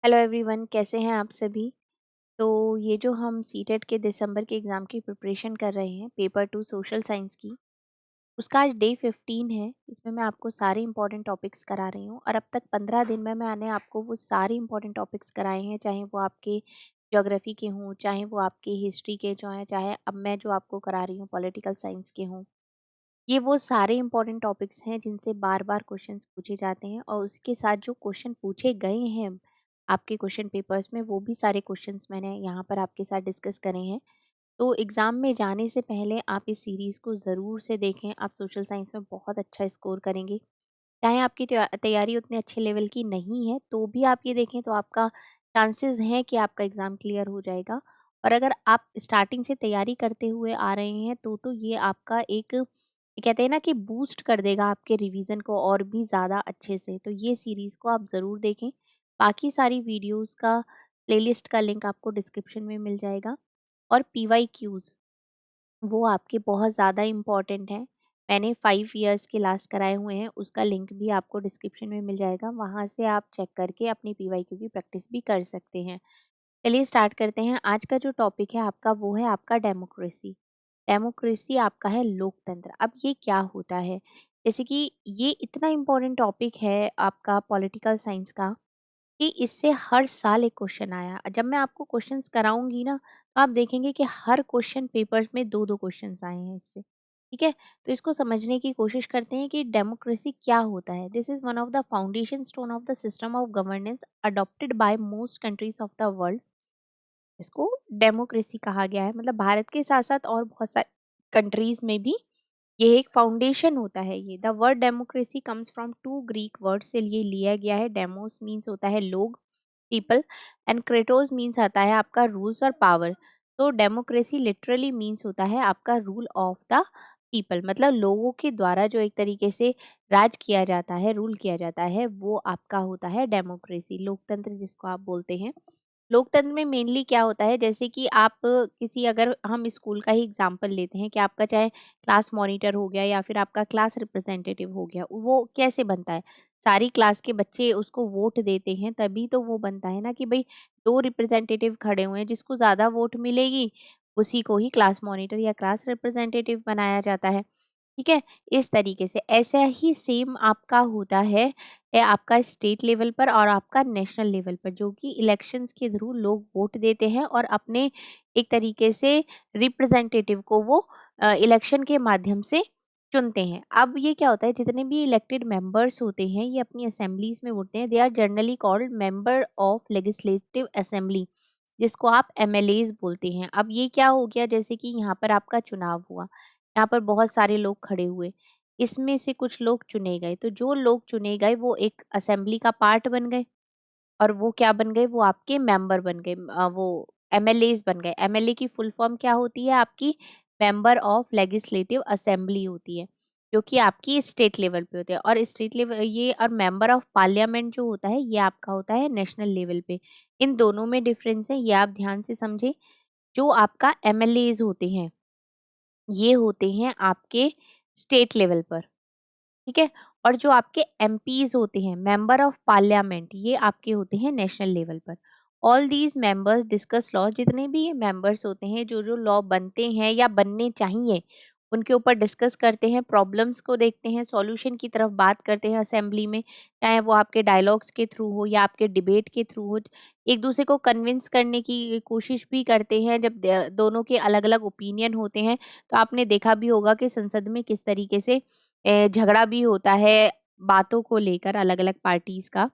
Hello everyone, कैसे हैं आप सभी। तो ये जो हम सीटेट के दिसंबर के एग्ज़ाम की प्रिपरेशन कर रहे हैं, पेपर 2 सोशल साइंस की, उसका आज डे 15 है। इसमें मैं आपको सारे इंपॉर्टेंट टॉपिक्स करा रही हूँ और अब तक 15 दिन में मैंने आपको वो सारे इंपॉर्टेंट टॉपिक्स कराए हैं, चाहे वो आपके ज्योग्राफी के हों, चाहे वो आपके हिस्ट्री के जो हैं, चाहे अब मैं जो आपको करा रही हूँ पॉलिटिकल साइंस के हों। ये वो सारे इंपॉर्टेंट टॉपिक्स हैं जिनसे बार-बार क्वेश्चंस पूछे जाते हैं और उसके साथ जो क्वेश्चन पूछे गए हैं आपके क्वेश्चन पेपर्स में, वो भी सारे क्वेश्चंस मैंने यहाँ पर आपके साथ डिस्कस करे हैं। तो एग्ज़ाम में जाने से पहले आप इस सीरीज़ को ज़रूर से देखें, आप सोशल साइंस में बहुत अच्छा स्कोर करेंगे। चाहे आपकी तैयारी उतने अच्छे लेवल की नहीं है, तो भी आप ये देखें तो आपका चांसेस हैं कि आपका एग्ज़ाम क्लियर हो जाएगा। और अगर आप स्टार्टिंग से तैयारी करते हुए आ रहे हैं तो ये आपका एक ये कहते हैं ना कि बूस्ट कर देगा आपके रिवीजन को और भी ज़्यादा अच्छे से। तो ये सीरीज़ को आप ज़रूर देखें। बाकी सारी वीडियोज़ का प्लेलिस्ट का लिंक आपको डिस्क्रिप्शन में मिल जाएगा। और पीवाईक्यूज़ वो आपके बहुत ज़्यादा इम्पोर्टेंट हैं। मैंने 5 इयर्स के लास्ट कराए हुए हैं, उसका लिंक भी आपको डिस्क्रिप्शन में मिल जाएगा। वहाँ से आप चेक करके अपनी पीवाईक्यू की प्रैक्टिस भी कर सकते हैं। चलिए स्टार्ट करते हैं। आज का जो टॉपिक है आपका, वो है आपका डेमोक्रेसी। डेमोक्रेसी आपका है लोकतंत्र। अब ये क्या होता है? जैसे कि ये इतना इम्पोर्टेंट टॉपिक है आपका पॉलिटिकल साइंस का कि इससे हर साल एक क्वेश्चन आया। जब मैं आपको क्वेश्चंस कराऊंगी ना, तो आप देखेंगे कि हर क्वेश्चन पेपर में 2-2 क्वेश्चंस आए हैं इससे। ठीक है? तो इसको समझने की कोशिश करते हैं कि डेमोक्रेसी क्या होता है। This is one of the foundation stone of the system of governance adopted by most countries of the world. इसको डेमोक्रेसी कहा गया है। मतलब भारत के साथ-साथ और बहुत सारी कंट्रीज़ में भी ये एक फाउंडेशन होता है ये। The word democracy comes from 2 Greek word से ये लिया गया है। डेमोस मीन्स होता है लोग, पीपल, एंड क्रेटोस मीन्स आता है आपका रूल्स और पावर। तो डेमोक्रेसी लिटरली मीन्स होता है आपका रूल ऑफ द पीपल, मतलब लोगों के द्वारा जो एक तरीके से राज किया जाता है, रूल किया जाता है, वो आपका होता है डेमोक्रेसी, लोकतंत्र जिसको आप बोलते हैं। लोकतंत्र में मेनली क्या होता है, जैसे कि आप किसी, अगर हम स्कूल का ही एग्जांपल लेते हैं कि आपका चाहे क्लास मॉनिटर हो गया या फिर आपका क्लास रिप्रेजेंटेटिव हो गया, वो कैसे बनता है? सारी क्लास के बच्चे उसको वोट देते हैं, तभी तो वो बनता है ना कि भाई 2 रिप्रेजेंटेटिव खड़े हुए हैं, जिसको ज़्यादा वोट मिलेगी उसी को ही क्लास मॉनिटर या क्लास रिप्रेजेंटेटिव बनाया जाता है। ठीक है? इस तरीके से ऐसा ही सेम आपका होता है आपका स्टेट लेवल पर और आपका नेशनल लेवल पर, जो कि इलेक्शंस के थ्रू लोग वोट देते हैं और अपने एक तरीके से रिप्रेजेंटेटिव को वो इलेक्शन के माध्यम से चुनते हैं। अब ये क्या होता है, जितने भी इलेक्टेड मेंबर्स होते हैं ये अपनी असेंबलीज में होते हैं। They are generally called member of legislative assembly, जिसको आप एमएलएज बोलते हैं। अब ये क्या हो गया, जैसे कि यहाँ पर आपका चुनाव हुआ, यहाँ पर बहुत सारे लोग खड़े हुए, इसमें से कुछ लोग चुने गए, तो जो लोग चुने गए वो एक असेंबली का पार्ट बन गए और वो क्या बन गए, वो आपके मेंबर बन गए, वो एमएलएज बन गए। एमएलए की फुल फॉर्म क्या होती है आपकी? मेंबर ऑफ लेजिस्लेटिव असेंबली होती है, जो कि आपकी स्टेट लेवल पे होते हैं। और स्टेट लेवल ये, और मेंबर ऑफ पार्लियामेंट जो होता है ये आपका होता है नेशनल लेवल पे। इन दोनों में डिफरेंस है, ये आप ध्यान से समझे। जो आपका एमएलएज होते हैं ये होते हैं आपके स्टेट लेवल पर। ठीक है? और जो आपके एमपीज होते हैं, मेंबर ऑफ पार्लियामेंट, ये आपके होते हैं नेशनल लेवल पर। All these members discuss law, जितने भी ये मेंबर्स होते हैं जो जो लॉ बनते हैं या बनने चाहिए उनके ऊपर डिस्कस करते हैं, प्रॉब्लम्स को देखते हैं, सॉल्यूशन की तरफ बात करते हैं असेंबली में। चाहे वो आपके डायलॉग्स के थ्रू हो या आपके डिबेट के थ्रू हो, एक दूसरे को कन्विंस करने की कोशिश भी करते हैं। जब दोनों के अलग अलग ओपिनियन होते हैं, तो आपने देखा भी होगा कि संसद में किस तरीके से झगड़ा भी होता है बातों को लेकर, अलग-अलग पार्टीज़ का,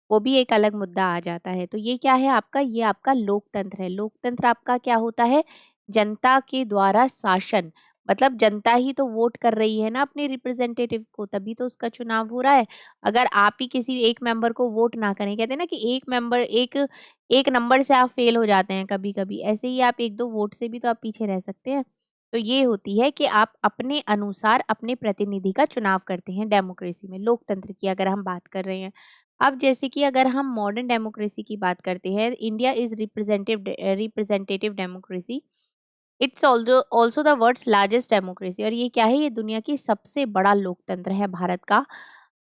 वो भी एक अलग मुद्दा आ जाता है। तो ये क्या है आपका? ये आपका लोकतंत्र है। लोकतंत्र आपका क्या होता है? जनता के द्वारा शासन, मतलब जनता ही तो वोट कर रही है ना अपने रिप्रेजेंटेटिव को, तभी तो उसका चुनाव हो रहा है। अगर आप ही किसी एक मेंबर को वोट ना करें, कहते हैं ना कि एक मेंबर एक एक नंबर से आप फेल हो जाते हैं कभी-कभी, ऐसे ही आप 1-2 वोट से भी तो आप पीछे रह सकते हैं। तो ये होती है कि आप अपने अनुसार अपने प्रतिनिधि का चुनाव करते हैं डेमोक्रेसी में, लोकतंत्र की अगर हम बात कर रहे हैं। अब जैसे कि अगर हम मॉडर्न डेमोक्रेसी की बात करते हैं, India is representative democracy. It's also also the world's largest democracy. और ये क्या है? ये दुनिया की सबसे बड़ा लोकतंत्र है भारत का।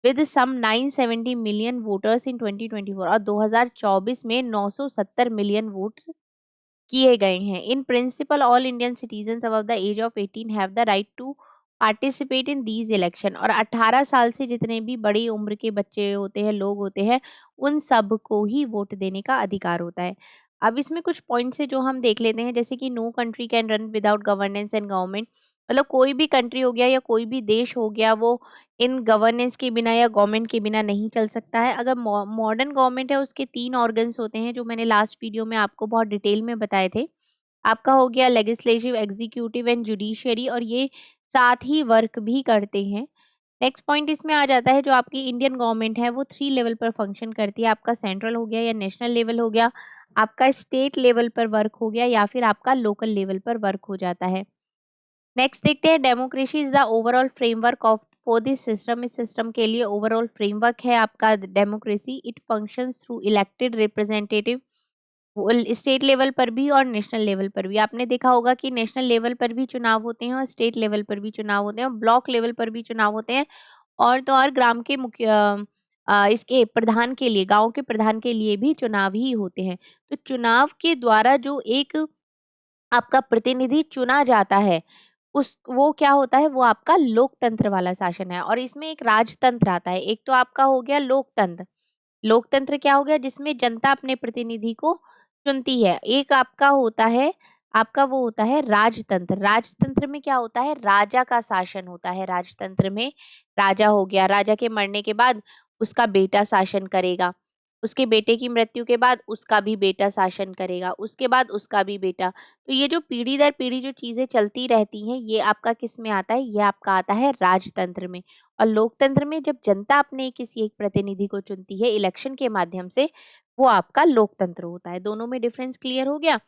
With some 970 million voters in 2024, और 2024 में 970 मिलियन वोट किए गए हैं। In principle all Indian citizen above the age of 18 have the right to participate in these election, और 18 साल से जितने भी बड़ी उम्र के बच्चे होते हैं, लोग होते हैं, उन सब को ही वोट देने का अधिकार होता है। अब इसमें कुछ पॉइंट्स है जो हम देख लेते हैं, जैसे कि no country can run without governance and government, मतलब कोई भी कंट्री हो गया या कोई भी देश हो गया, वो इन गवर्नेंस के बिना या गवर्नमेंट के बिना नहीं चल सकता है। अगर मॉडर्न गवर्नमेंट है, उसके 3 ऑर्गन्स होते हैं जो मैंने लास्ट वीडियो में आपको बहुत डिटेल में बताए थे। आपका हो गया लेजिस्लेटिव, एग्जीक्यूटिव एंड जुडिशियरी, और ये साथ ही वर्क भी करते हैं। नेक्स्ट पॉइंट इसमें आ जाता है, जो आपकी इंडियन गवर्नमेंट है वो 3 लेवल पर फंक्शन करती है। आपका सेंट्रल हो गया या नेशनल लेवल हो गया, आपका स्टेट लेवल पर वर्क हो गया, या फिर आपका लोकल लेवल पर वर्क हो जाता है। नेक्स्ट देखते हैं, democracy is the overall framework of for this system. इस सिस्टम के लिए ओवरऑल फ्रेमवर्क है आपका democracy. It functions through elected representative, state level पर भी और नेशनल लेवल पर भी। आपने देखा होगा कि नेशनल लेवल पर भी चुनाव होते हैं और स्टेट लेवल पर भी चुनाव होते हैं और ब्लॉक लेवल पर भी चुनाव होते हैं, और तो और ग्राम के मुख्य इसके प्रधान के लिए, गांव के प्रधान के लिए भी चुनाव ही होते हैं। तो चुनाव के द्वारा जो एक आपका प्रतिनिधि चुना जाता है, उस वो क्या होता है, वो आपका लोकतंत्र वाला शासन है। और इसमें एक राजतंत्र आता है। एक तो आपका हो गया लोकतंत्र, लोकतंत्र क्या हो गया, जिसमें जनता अपने प्रतिनिधि को चुनती है। एक आपका होता है, आपका वो होता है राजतंत्र। राजतंत्र में क्या होता है, राजा का शासन होता है। राजतंत्र में राजा हो गया, राजा के मरने के बाद उसका बेटा शासन करेगा, उसके बेटे की मृत्यु के बाद उसका भी बेटा शासन करेगा, उसके बाद उसका भी बेटा। तो ये जो पीढ़ी दर पीढ़ी जो चीजें चलती रहती हैं, ये आपका किस में आता है, ये आपका आता है राजतंत्र में। और लोकतंत्र में जब जनता अपने किसी एक प्रतिनिधि को चुनती है इलेक्शन के माध्यम से, वो आपका लोकतंत्र होता है। दोनों में डिफरेंस क्लियर हो गया।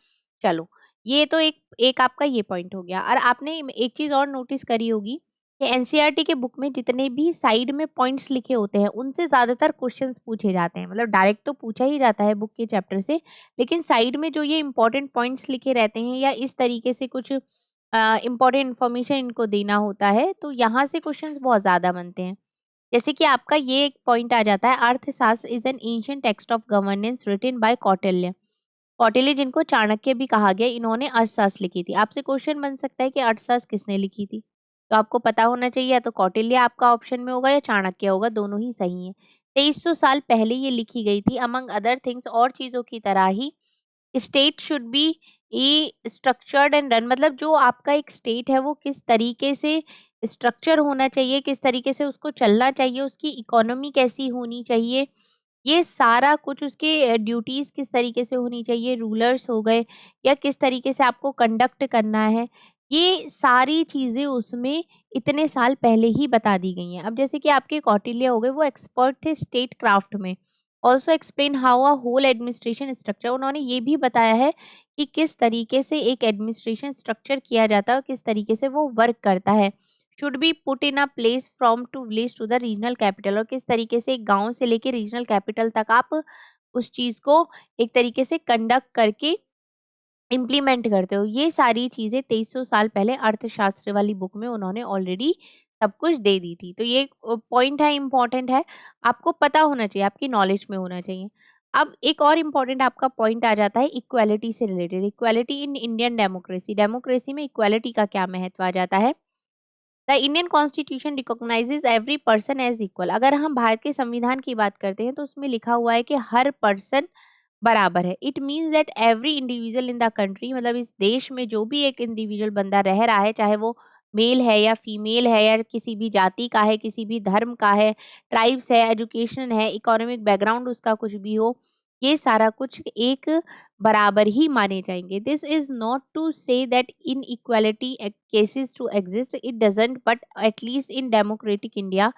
चलो, ये तो एक एक आपका ये पॉइंट हो गया। और आपने एक चीज और नोटिस करी होगी कि एनसीईआरटी के बुक में जितने भी साइड में पॉइंट्स लिखे होते हैं, उनसे ज्यादातर क्वेश्चंस पूछे जाते हैं। मतलब डायरेक्ट तो पूछा ही जाता है बुक के चैप्टर से, लेकिन साइड में जो ये इंपॉर्टेंट पॉइंट्स लिखे रहते हैं, या इस तरीके से कुछ इंपॉर्टेंट इन्फॉर्मेशन इनको देना होता है, तो यहाँ से क्वेश्चंस बहुत ज्यादा बनते हैं। जैसे कि आपका ये एक पॉइंट आ जाता है, Arthashastra is an ancient text of governance written by Kautilya. Kautilya जिनको चाणक्य भी कहा गया, इन्होंने अर्थशास्त्र लिखी थी। आपसे क्वेश्चन बन सकता है कि अर्थशास्त्र किसने लिखी थी, तो आपको पता होना चाहिए, या तो कौटिल्य आपका ऑप्शन में होगा या चाणक्य होगा, दोनों ही सही है। 2300 साल पहले ये लिखी गई थी। अमंग अदर थिंग्स, और चीजों की तरह ही, स्टेट शुड बी ई स्ट्रक्चर्ड एंड रन, मतलब जो आपका एक स्टेट है वो किस तरीके से स्ट्रक्चर होना चाहिए, किस तरीके से उसको चलना चाहिए, उसकी इकोनॉमी कैसी होनी चाहिए, ये सारा कुछ, उसके ड्यूटीज किस तरीके से होनी चाहिए, रूलर्स हो गए, या किस तरीके से आपको कंडक्ट करना है, ये सारी चीजें उसमें इतने साल पहले ही बता दी गई हैं। अब जैसे कि आपके कौटिल्य हो गए, वो एक्सपर्ट थे स्टेट क्राफ्ट में। Also explain how a whole administration structure, उन्होंने ये भी बताया है कि किस तरीके से एक एडमिनिस्ट्रेशन स्ट्रक्चर किया जाता है और किस तरीके से वो वर्क करता है। Should be put in a place from to village to the regional capital, और किस तरीके से एक गांव से लेके रीजनल कैपिटल तक आप उस चीज को एक तरीके से कंडक्ट करके इम्प्लीमेंट करते हो। ये सारी चीजें 2300 साल पहले अर्थशास्त्र वाली बुक में उन्होंने ऑलरेडी सब कुछ दे दी थी। तो ये पॉइंट है, इम्पोर्टेंट है, आपको पता होना चाहिए, आपकी नॉलेज में होना चाहिए। अब एक और इम्पोर्टेंट आपका पॉइंट आ जाता है इक्वालिटी से related. Equality in Indian democracy, democracy में इक्वालिटी का क्या महत्व आ जाता है। The Indian constitution recognises every person as equal. अगर हम भारत के संविधान की बात करते हैं, तो उसमें लिखा हुआ है कि हर पर्सन बराबर है। It means that every individual in the country, मतलब इस देश में जो भी एक इंडिविजुअल बंदा रह रहा है, चाहे वो मेल है या फीमेल है, या किसी भी जाति का है, किसी भी धर्म का है, ट्राइब्स है, एजुकेशन है, इकोनॉमिक बैकग्राउंड उसका कुछ भी हो, ये सारा कुछ एक बराबर ही माने जाएंगे। This is not to say that inequality cases to exist, it doesn't, but at least in democratic India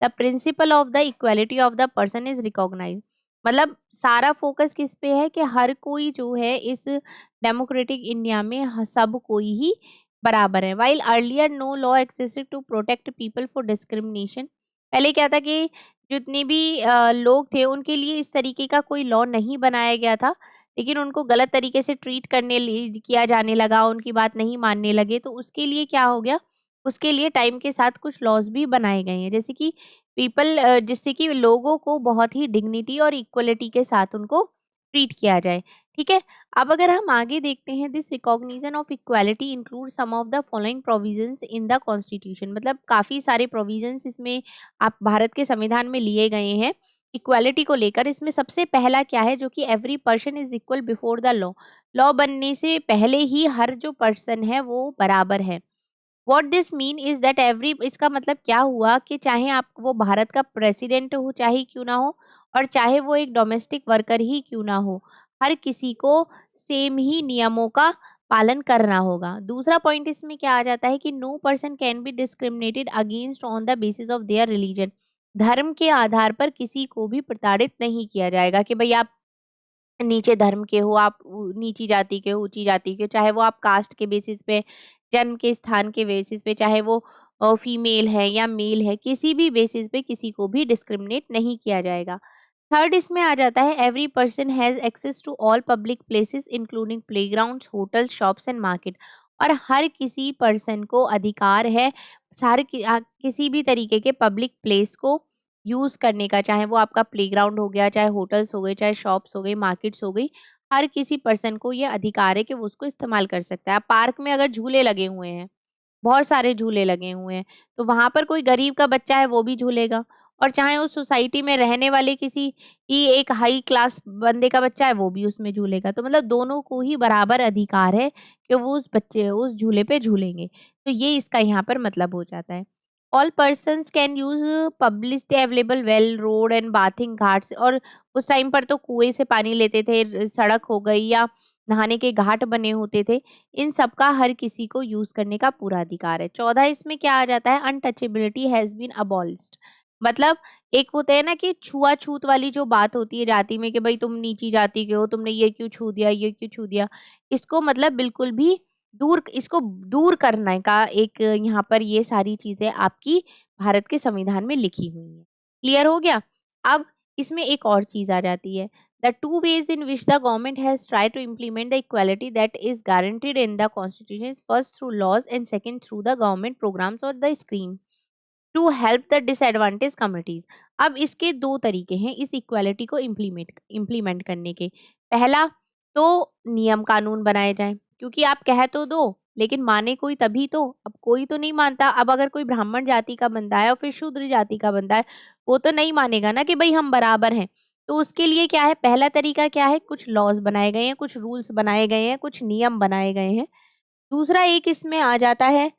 the principle of the equality of the person is recognise. मतलब सारा फोकस किस पे है कि हर कोई जो है इस डेमोक्रेटिक इंडिया में सब कोई ही बराबर है। While earlier no law existed to protect people for discrimination, पहले क्या था कि जितने भी लोग थे उनके लिए इस तरीके का कोई लॉ नहीं बनाया गया था, लेकिन उनको गलत तरीके से ट्रीट किया जाने लगा, उनकी बात नहीं मानने लगे, तो उसके लिए क्या हो गया, उसके लिए टाइम के साथ कुछ लॉज भी बनाए गए हैं, जैसे कि जिससे कि लोगों को बहुत ही डिग्निटी और इक्वलिटी के साथ उनको ट्रीट किया जाए। ठीक है। अब अगर हम आगे देखते हैं, this recognition of equality include some of the following provisions in the constitution, मतलब काफी सारे प्रोविजंस इसमें आप भारत के संविधान में लिए गए हैं इक्वालिटी को लेकर। इसमें सबसे पहला क्या है, जो कि every person is equal before the law. Law बनने से पहले ही हर जो पर्सन है वो बराबर है। What this mean is that every, इसका मतलब क्या हुआ कि चाहे आप वो भारत का प्रेसिडेंट हो चाहे क्यों ना हो, और चाहे वो एक डोमेस्टिक वर्कर ही क्यों ना हो, हर किसी को सेम ही नियमों का पालन करना होगा। दूसरा पॉइंट इसमें क्या आ जाता है कि no person can be discriminated against on the basis of their religion. धर्म के आधार पर किसी को भी प्रताड़ित नहीं किया जाएगा कि भाई आप नीचे धर्म के हो, आप नीची जाति के हो, ऊंची जाति के हो, चाहे वो आप कास्ट के बेसिस पे, जन्म के स्थान के बेसिस पे, चाहे वो फीमेल है या मेल है, किसी भी बेसिस पे किसी को भी डिस्क्रिमिनेट नहीं किया जाएगा। थर्ड इसमें आ जाता है every person has access to all public places including playgrounds, hotel, shops and market. और हर किसी पर्सन को अधिकार है किसी भी तरीके के पब्लिक प्लेस को यूज़ करने का, चाहे वो आपका प्लेग्राउंड हो गया, चाहे होटल्स हो गए, चाहे शॉप्स हो गई, मार्केट्स हो गई। हर किसी पर्सन को ये अधिकार है कि वो उसको इस्तेमाल कर सकता है। अब पार्क में अगर झूले लगे हुए हैं, बहुत सारे झूले लगे हुए हैं, तो वहाँ पर कोई गरीब का बच्चा है वो भी झूलेगा, और चाहे उस सोसाइटी में रहने वाले किसी ही एक हाई क्लास बंदे का बच्चा है वो भी उसमें झूलेगा। तो मतलब दोनों को ही बराबर अधिकार है कि वो उस झूले पे झूलेंगे। तो ये इसका यहाँ पर मतलब हो जाता है। All persons can use publicly available well, road and bathing Ghats. और उस टाइम पर तो कुएं से पानी लेते थे, सड़क हो गई या नहाने के घाट बने होते थे, इन सब का हर किसी को यूज करने का पूरा अधिकार है। 14 इसमें क्या आ जाता है, अनटचेबिलिटी हैज बीन अबॉलिश्ड। मतलब एक होता है ना कि छुआछूत वाली जो बात होती है जाति में कि भाई तुम नीची जाति के हो, तुमने ये क्यों छू दिया, ये क्यों छू दिया, इसको मतलब बिल्कुल भी इसको दूर करने का एक यहाँ पर ये सारी चीजें आपकी भारत के संविधान में लिखी हुई है। क्लियर हो गया। अब इसमें एक और चीज आ जाती है, the two ways in which the government has tried to implement the equality that is guaranteed in the constitution is first through laws and second through the government programs or the scheme to help the disadvantage communities. अब इसके दो तरीके हैं इस equality को implement implement करने के। पहला तो नियम कानून बनाए जाएं, क्योंकि आप कह तो दो लेकिन माने कोई तभी तो। अब कोई तो नहीं मानता। अब अगर कोई ब्राह्मण जाति का बंदा है और फिर शूद्र जाति का बंदा है, वो तो नहीं मानेगा ना कि भाई हम बराबर हैं। तो उसके लिए क्या है, पहला तरीका क्या है, कुछ लॉज बनाए गए हैं, कुछ रूल्स बनाए गए हैं, कुछ नियम बनाए गए हैं। दूसरा एक इसमें आ जाता है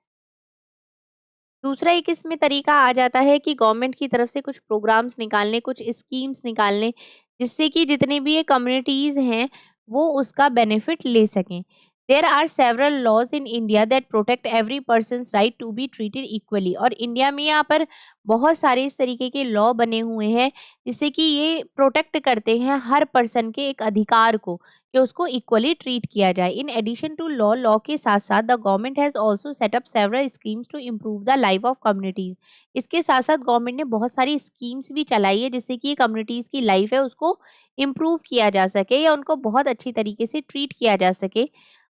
दूसरा एक इसमें तरीका आ जाता है कि गवर्नमेंट की तरफ से कुछ प्रोग्राम्स निकालने, कुछ स्कीम्स निकालने, जिससे कि जितने भी ये कम्युनिटीज हैं वो उसका बेनिफिट ले सकें। There are several laws in India that protect every person right to be treated equally. और इंडिया में यहाँ पर बहुत सारे इस तरीके के लॉ बने हुए हैं जिससे कि ये प्रोटेक्ट करते हैं हर पर्सन के एक अधिकार को कि उसको इक्वली ट्रीट किया जाए। इन एडिशन टू लॉ के साथ साथ the government has also set up several schemes to improve the life of communities. इसके साथ साथ गवर्नमेंट ने बहुत सारी स्कीम्स भी चलाई है जिससे कि कम्युनिटीज की लाइफ है उसको इम्प्रूव किया जा सके या उनको बहुत अच्छी तरीके से ट्रीट किया जा सके।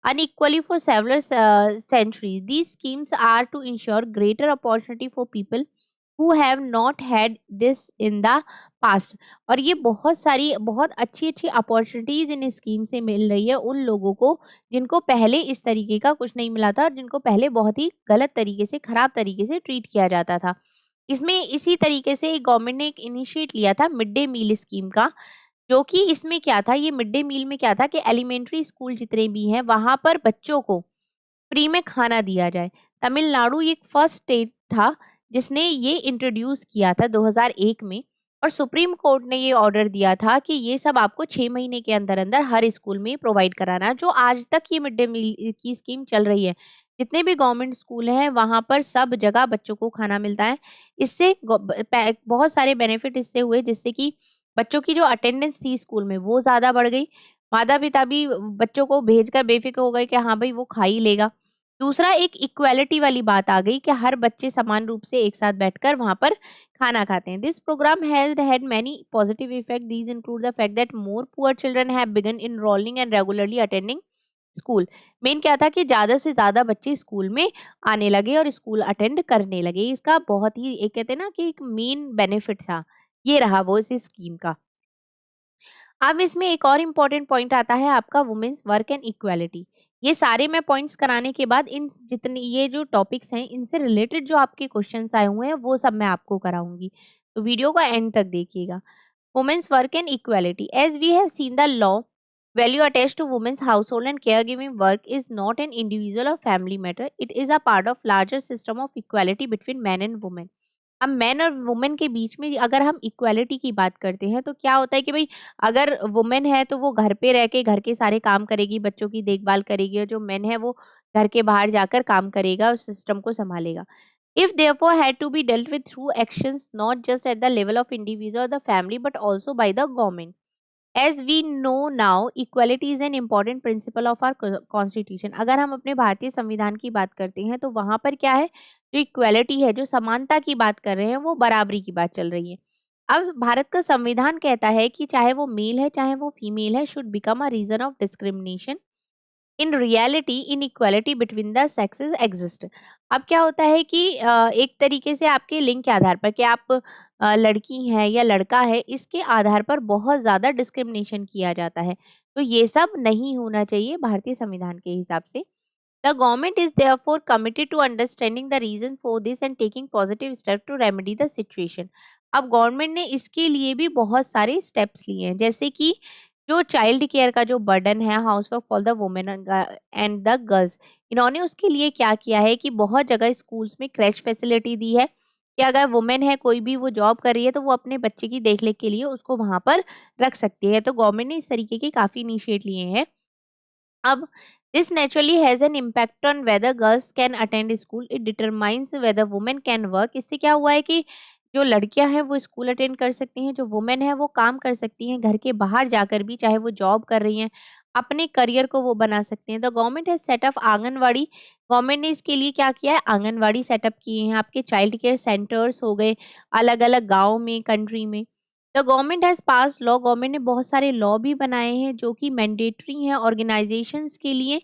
unequally for several centuries. These schemes are to ensure greater opportunity for people who have not had this in the past। और ये बहुत सारी बहुत अच्छी अच्छी अपॉर्चुनिटीज इन स्कीम से मिल रही है उन लोगों को जिनको पहले इस तरीके का कुछ नहीं मिला था और जिनको पहले बहुत ही गलत तरीके से, खराब तरीके से ट्रीट किया जाता था। इसमें इसी तरीके से गवर्नमेंट ने एक इनिशिएट लिया था मिड डे मील स्कीम का, जो कि इसमें क्या था, ये मिड डे मील में क्या था कि एलिमेंट्री स्कूल जितने भी हैं वहां पर बच्चों को फ्री में खाना दिया जाए। तमिलनाडु एक फर्स्ट स्टेट था जिसने ये इंट्रोड्यूस किया था 2001 में, और सुप्रीम कोर्ट ने ये ऑर्डर दिया था कि ये सब आपको 6 महीने के अंदर अंदर हर स्कूल में प्रोवाइड कराना है। जो आज तक ये मिड डे मील की स्कीम चल रही है, जितने भी गवर्नमेंट स्कूल हैं वहां पर सब जगह बच्चों को खाना मिलता है। इससे बहुत सारे बेनिफिट इससे हुए, जिससे कि बच्चों की जो अटेंडेंस थी स्कूल में वो ज्यादा बढ़ गई। माता पिता भी बच्चों को भेजकर बेफिक्र हो गए कि हाँ भाई वो खा ही लेगा। दूसरा एक इक्वालिटी वाली बात आ गई कि हर बच्चे समान रूप से एक साथ बैठकर वहां पर खाना खाते हैं। This programme has had many positive effect. These include the fact that more poor children have begun enrolling and regularly attending school. Main क्या था कि ज़्यादा से ज़्यादा बच्चे स्कूल में आने लगे और स्कूल अटेंड करने लगे। इसका बहुत ही एक कहते हैं ना कि एक मेन बेनिफिट था, ये रहा वो इस स्कीम का। अब इसमें एक और इम्पोर्टेंट पॉइंट आता है आपका वुमेन्स वर्क एंड इक्वालिटी। ये सारे मैं पॉइंट्स कराने के बाद इन जितनी ये जो टॉपिक्स हैं इनसे रिलेटेड जो आपके क्वेश्चंस आए हुए हैं वो सब मैं आपको कराऊंगी। तो वीडियो को एंड तक देखिएगा। Women's work and equality, as we have seen the law value attached to women's household and caregiving work is not an individual or family matter. It is a part of larger system of equality between men and women. अब man और women के बीच में अगर हम equality की बात करते हैं तो क्या होता है कि भाई अगर वुमेन है तो वो घर पे रह के घर के सारे काम करेगी, बच्चों की देखभाल करेगी, और जो मैन है वो घर के बाहर जाकर काम करेगा और सिस्टम को संभालेगा। If therefore had to be dealt with through actions not just at the level of individual or the family but also by the government. As we know now, equality is an important principle of our constitution. अगर हम अपने भारतीय संविधान की बात करते हैं तो वहां पर क्या है, जो इक्वालिटी है, जो समानता की बात कर रहे हैं, वो बराबरी की बात चल रही है। अब भारत का संविधान कहता है कि चाहे वो मेल है चाहे वो फीमेल है, should become a reason of discrimination. In reality inequality between the sexes exist. अब क्या होता है कि एक तरीके से आपके लिंग के आधार पर कि आप लड़की हैं या लड़का है, इसके आधार पर बहुत ज़्यादा डिस्क्रिमिनेशन किया जाता है। तो ये सब नहीं होना चाहिए भारतीय संविधान के हिसाब से। The government is therefore committed to understanding the reason for this and taking positive step to remedy the situation. अब गवर्नमेंट ने इसके लिए भी बहुत सारे स्टेप्स लिए हैं, जैसे कि जो चाइल्ड केयर का जो बर्डन है, house work for the women and the girls, इन्होंने उसके लिए क्या किया है कि बहुत जगह स्कूल्स में क्रैच फैसिलिटी दी है कि अगर वुमेन है कोई भी, वो जॉब कर रही है तो वो अपने बच्चे की देखरेख के लिए उसको वहां पर रख सकती है। तो गवर्नमेंट ने इस तरीके के काफी इनिशिएट लिए हैं। अब this naturally has an impact on whether girls can attend school. It determines whether women can work. इससे क्या हुआ है कि जो लड़कियां हैं वो स्कूल अटेंड कर सकती हैं, जो वुमेन है वो काम कर सकती हैं घर के बाहर जाकर भी, चाहे वो जॉब कर रही हैं, अपने करियर को वो बना सकते हैं। The government has set up anganwadi. Government ने इसके लिए क्या किया है, आंगनवाड़ी सेटअप किए हैं। आपके चाइल्ड केयर सेंटर्स हो गए अलग अलग गाँव में, कंट्री में। The government has pass law, government ने बहुत सारे लॉ भी बनाए हैं जो कि मैंडेटरी हैं ऑर्गेनाइजेशंस के लिए,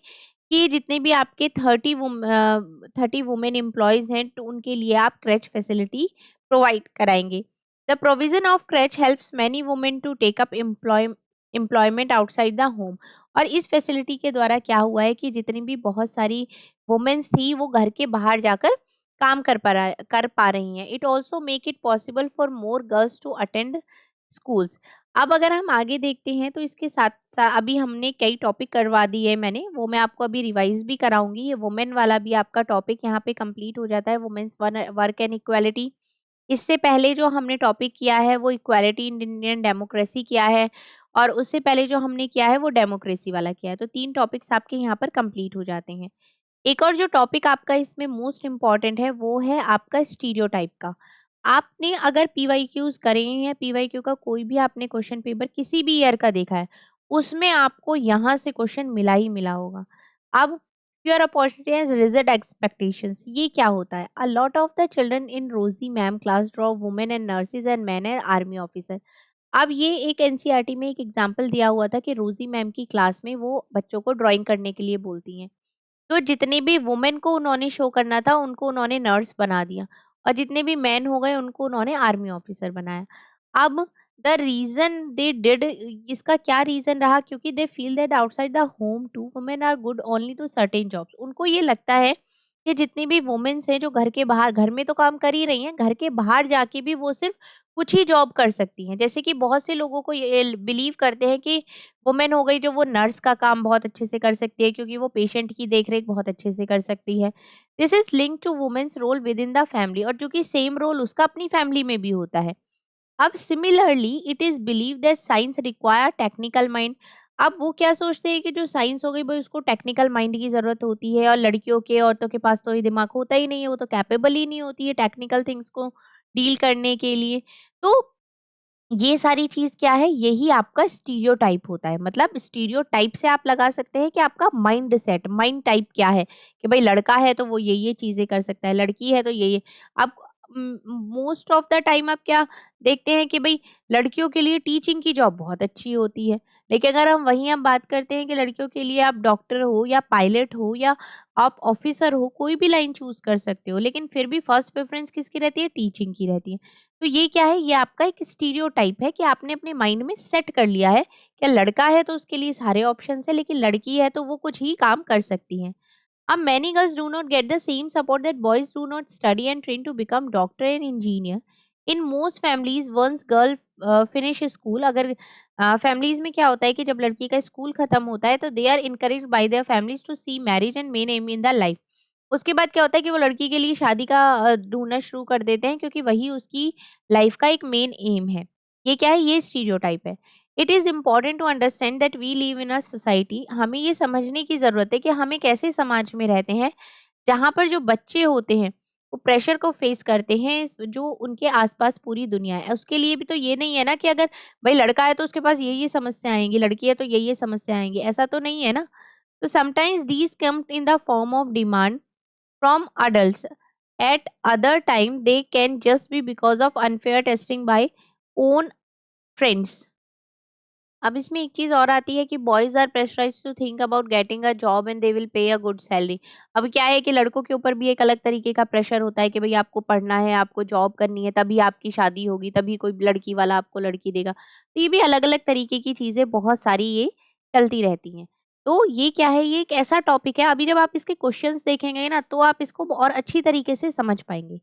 कि जितने भी आपके 30 वुमेन एम्प्लॉयज़ हैं तो उनके लिए आप क्रैच फैसिलिटी प्रोवाइड कराएंगे। The provision of creche helps many women to take up employment outside the home. और इस फैसिलिटी के द्वारा क्या हुआ है कि जितनी भी बहुत सारी वुमेन्स थी वो घर के बाहर जाकर काम कर पा रही हैं। It also make it possible for more girls to attend schools. अब अगर हम आगे देखते हैं तो इसके साथ साथ अभी हमने कई टॉपिक करवा दिए है मैंने, वो मैं आपको अभी रिवाइज भी कराऊंगी। ये वुमेन वाला भी आपका टॉपिक यहाँ पे कंप्लीट हो जाता है, वुमेन्स वर्क एंड इक्वालिटी। इससे पहले जो हमने टॉपिक किया है वो इक्वालिटी इन इंडियन डेमोक्रेसी किया है, और उससे पहले जो हमने किया है वो डेमोक्रेसी वाला किया है। तो 3 टॉपिक्स आपके यहाँ पर कंप्लीट हो जाते हैं। एक और जो टॉपिक आपका इसमें मोस्ट इम्पॉर्टेंट है वो है आपका स्टीरियोटाइप का। आपने अगर पीवाईक्यूज करे हैं या पीवाईक्यू का कोई भी आपने क्वेश्चन पेपर किसी भी ईयर का देखा है, उसमें आपको यहाँ से क्वेश्चन मिला ही मिला होगा। अब your opportunity as result expectations, ये क्या होता है? A lot of the children in Rosy ma'am class draw women and nurses and man and army officer. अब ये एक एनसीईआरटी में एक एग्जाम्पल दिया हुआ था कि रोजी मैम की क्लास में वो बच्चों को ड्राइंग करने के लिए बोलती हैं, तो जितने भी वुमेन को उन्होंने शो करना था उनको उन्होंने नर्स बना दिया, और जितने भी मैन हो गए उनको उन्होंने आर्मी ऑफिसर बनाया। अब द रीजन दे डिड, इसका क्या रीजन रहा? क्योंकि they feel that outside the home to women are good only to certain jobs. उनको ये लगता है कि जितनी भी वुमेन्स हैं जो घर के बाहर, घर में तो काम कर ही रही हैं, घर के बाहर जाके भी वो सिर्फ कुछ ही जॉब कर सकती हैं। जैसे कि बहुत से लोगों को ये बिलीव करते हैं कि वुमेन हो गई जो वो नर्स का काम बहुत अच्छे से कर सकती है क्योंकि वो पेशेंट की देखरेख बहुत अच्छे से कर सकती है। This is link to women's role within the family, और जो कि सेम रोल उसका अपनी फैमिली में भी होता है। अब similarly it is believe that science require technical mind. अब वो क्या सोचते हैं कि जो साइंस हो गई भाई उसको टेक्निकल माइंड की जरूरत होती है, और लड़कियों के, औरतों के पास तो ये दिमाग होता ही नहीं है, वो तो कैपेबल ही नहीं होती है टेक्निकल थिंग्स को डील करने के लिए। तो ये सारी चीज क्या है, यही आपका स्टीरियोटाइप होता है। मतलब स्टीरियोटाइप से आप लगा सकते हैं कि आपका माइंड सेट, माइंड टाइप क्या है, कि भाई लड़का है तो वो ये चीजें कर सकता है, लड़की है तो ये। अब मोस्ट ऑफ द टाइम आप क्या देखते हैं कि भाई लड़कियों के लिए टीचिंग की जॉब बहुत अच्छी होती है, लेकिन अगर हम वहीं हम बात करते हैं कि लड़कियों के लिए आप डॉक्टर हो या पायलट हो या आप ऑफिसर हो, कोई भी लाइन चूज कर सकते हो, लेकिन फिर भी फर्स्ट प्रेफरेंस किसकी रहती है? टीचिंग की रहती है। तो ये क्या है? ये आपका एक स्टीरियोटाइप है कि आपने अपने माइंड में सेट कर लिया है। क्या लड़का है तो उसके लिए सारे ऑप्शन है, लेकिन लड़की है तो वो कुछ ही काम कर सकती है। अब many girls do not get the same support that boys do not study and train to become doctor and engineer. In most families, once girl finish school, अगर फैमिलीज में क्या होता है कि जब लड़की का स्कूल खत्म होता है तो they are encourage by their families to see marriage and main aim in the life. उसके बाद क्या होता है कि वो लड़की के लिए शादी का ढूंढना शुरू कर देते हैं, क्योंकि वही उसकी लाइफ का एक मेन एम है। ये क्या है? ये स्टीरियोटाइप है। It is important to understand that we live in a society. हमें ये समझने की ज़रूरत है कि हम एक ऐसे समाज में रहते हैं जहाँ पर जो बच्चे होते हैं वो प्रेशर को फेस करते हैं जो उनके आसपास पूरी दुनिया है। उसके लिए भी तो ये नहीं है ना कि अगर भाई लड़का है तो उसके पास ये समस्या आएंगी, लड़की है तो ये समस्या आएंगी, ऐसा तो नहीं है ना। तो sometimes these come in the form of demand from adult. At other time they can just be because of unfair testing by own friends. अब इसमें एक चीज़ और आती है कि boys are pressurized to think about getting a job and they will pay a good salary. अब क्या है कि लड़कों के ऊपर भी एक अलग तरीके का प्रेशर होता है कि भई आपको पढ़ना है, आपको जॉब करनी है, तभी आपकी शादी होगी, तभी कोई लड़की वाला आपको लड़की देगा। तो ये भी अलग-अलग तरीके की चीज़ें बहुत सारी ये चलती रहती हैं। तो ये क्या है? ये एक ऐसा टॉपिक है, अभी जब आप इसके क्वेश्चंस देखेंगे ना तो आप इसको और अच्छी तरीके से समझ पाएँगे।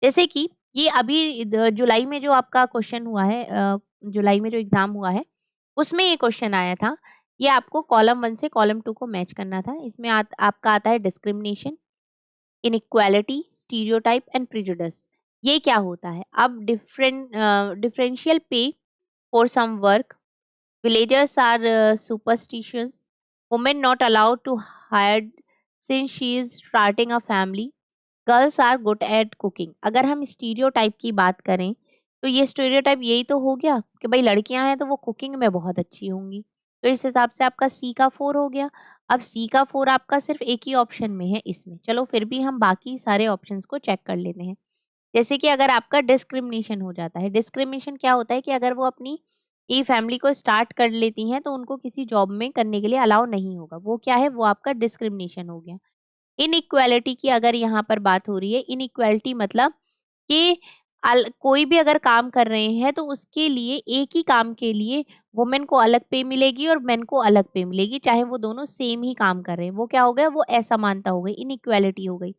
जैसे कि ये अभी जुलाई में जो आपका क्वेश्चन हुआ है, जुलाई में जो एग्ज़ाम हुआ है उसमें ये क्वेश्चन आया था। ये आपको कॉलम 1 से कॉलम 2 को मैच करना था। इसमें आपका आता है discrimination, inequality, stereotype and prejudice. ये क्या होता है? अब differential pay for some work, villagers are superstitious, women not allowed to hire since she is starting a family, girls are good at cooking. अगर हम स्टीरियोटाइप की बात करें तो ये स्टीरियोटाइप यही तो हो गया कि भाई लड़कियां हैं तो वो कुकिंग में बहुत अच्छी होंगी। तो इस हिसाब से आपका सी का 4 हो गया। अब सी का 4 आपका सिर्फ एक ही ऑप्शन में है इसमें। चलो फिर भी हम बाकी सारे ऑप्शंस को चेक कर लेते हैं। जैसे कि अगर आपका डिस्क्रिमिनेशन हो जाता है, डिस्क्रिमिनेशन क्या होता है कि अगर वो अपनी ई फैमिली को स्टार्ट कर लेती हैं तो उनको किसी जॉब में करने के लिए अलाउ नहीं होगा। वो क्या है? वो आपका डिस्क्रिमिनेशन हो गया। इनइक्वालिटी की अगर यहाँ पर बात हो रही है, इनइक्वालिटी मतलब कि कोई भी अगर काम कर रहे हैं तो उसके लिए एक ही काम के लिए वुमेन को अलग पे मिलेगी और मेन को अलग पे मिलेगी, चाहे वो दोनों सेम ही काम कर रहे हैं। वो क्या हो गया? वो असमानता हो गई, इनइक्वालिटी हो गई।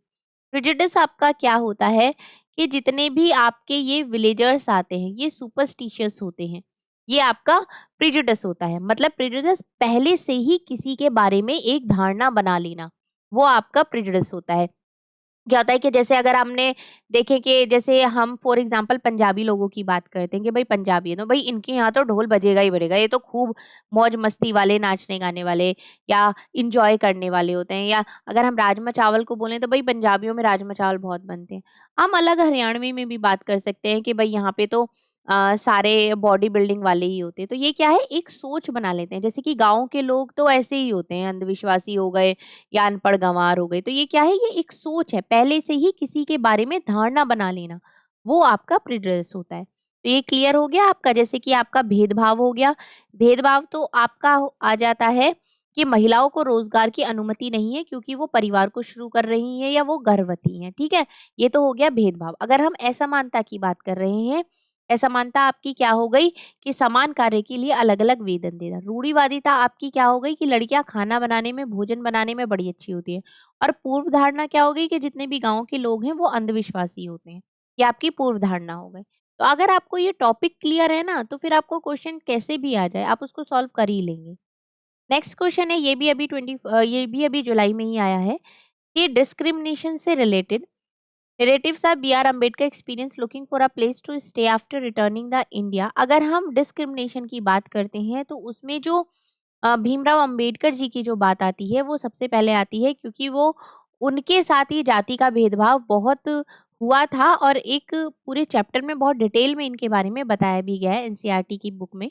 प्रेजुडिस आपका क्या होता है कि जितने भी आपके ये विलेजर्स आते हैं ये सुपरस्टिशियस होते हैं। ये आपका प्रेजुडिस होता है। मतलब प्रेजुडिस पहले से ही किसी के बारे में एक धारणा बना लेना, वो आपका प्रेजुडिस होता है। क्या होता है कि जैसे अगर हमने देखें कि जैसे हम फॉर एग्जांपल पंजाबी लोगों की बात करते हैं कि भाई पंजाबी है तो भाई इनके यहाँ तो ढोल बजेगा ही बजेगा, ये तो खूब मौज मस्ती वाले, नाचने गाने वाले या इंजॉय करने वाले होते हैं। या अगर हम राजमा चावल को बोलें तो भाई पंजाबियों में राजमा चावल बहुत बनते हैं। हम अलग हरियाणवी में भी बात कर सकते हैं कि भाई यहाँ पे तो सारे बॉडी बिल्डिंग वाले ही होते हैं। तो ये क्या है? एक सोच बना लेते हैं। जैसे कि गाँव के लोग तो ऐसे ही होते हैं, अंधविश्वासी हो गए या अनपढ़ गंवार हो गए। तो ये क्या है? ये एक सोच है, पहले से ही किसी के बारे में धारणा बना लेना, वो आपका प्रेजुडिस होता है। तो ये क्लियर हो गया आपका। जैसे कि आपका भेदभाव हो गया। भेदभाव तो आपका आ जाता है कि महिलाओं को रोजगार की अनुमति नहीं है क्योंकि वो परिवार को शुरू कर रही हैं या वो गर्भवती हैं। ठीक है? ये तो हो गया भेदभाव। अगर हम असमानता की बात कर रहे हैं, असमानता आपकी क्या हो गई कि समान कार्य के लिए अलग-अलग वेतन देना। रूढ़िवादिता आपकी क्या हो गई कि लड़कियां खाना बनाने में, भोजन बनाने में बड़ी अच्छी होती है। और पूर्व धारणा क्या हो गई कि जितने भी गाँव के लोग हैं वो अंधविश्वासी होते हैं। ये आपकी पूर्व धारणा हो गई। तो अगर आपको ये टॉपिक क्लियर है ना तो फिर आपको क्वेश्चन कैसे भी आ जाए आप उसको सॉल्व कर ही लेंगे। नेक्स्ट क्वेश्चन है, ये भी अभी जुलाई में ही आया है कि डिस्क्रिमिनेशन से related relatives are B R Ambedkar experience looking for a place to stay after returning the India. अगर हम डिस्क्रिमिनेशन की बात करते हैं तो उसमें जो भीमराव अंबेडकर जी की जो बात आती है वो सबसे पहले आती है, क्योंकि वो उनके साथ ही जाति का भेदभाव बहुत हुआ था और एक पूरे चैप्टर में बहुत डिटेल में इनके बारे में बताया भी गया है एनसीईआरटी की बुक में।